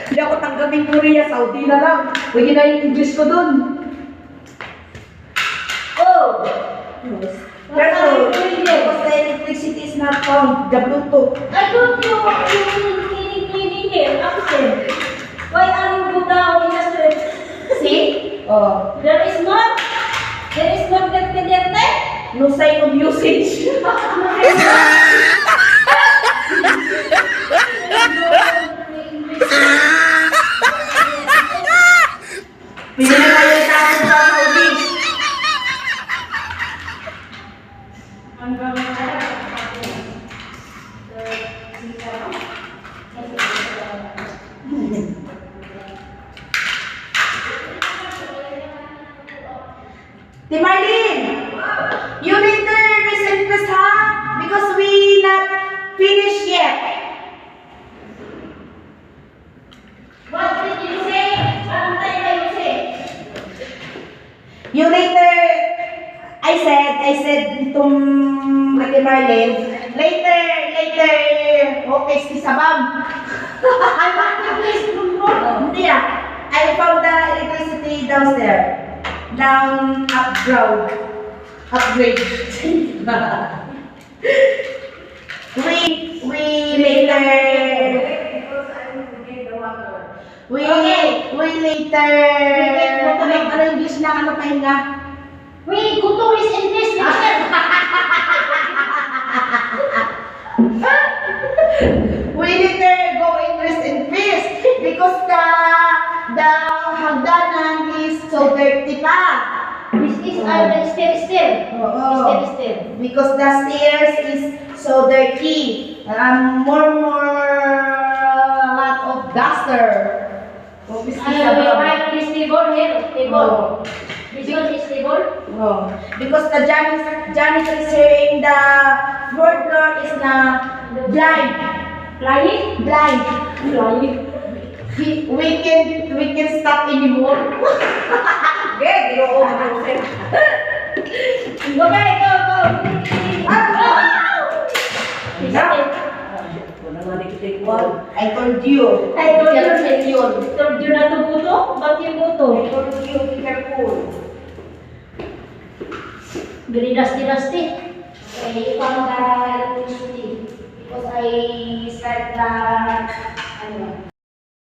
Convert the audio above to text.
Hindi ako tanggapin Korea, Saudi na lang. Pwede na yung English ko dun. Oh! Yes. Careful, because the electricity is not found, the Bluetooth. I don't know what you mean cleaning here, absent. Why are you go down in the street? See? Oh. There is not that No sign of usage. Pili na kayo sa akin sa Saudi. Di Marlene, you need to resend this ha? Because we not finished yet. What did you say? What did you say? You later, I said to Ate Marlene, later, okay, si Sabam. I want to please tomorrow. Hindi ah, I found the electricity downstairs. Down, upgrade. we later, we later, ano English na, ano pahinga? We go to his English lecture. We later go in rest in peace because the hagdanan is so dirty pa. This is still. Oo. Still. Because the stairs is so dirty. Lot of duster. I have this table here. Oh. This one is table. Oh. Because the janitor is saying the fourth floor is na blind. Blind. We can stop anymore. Okay, go. I told you. I told you not to go to, but you go to. I told you, be careful. Very dusty. I found the electricity because I set the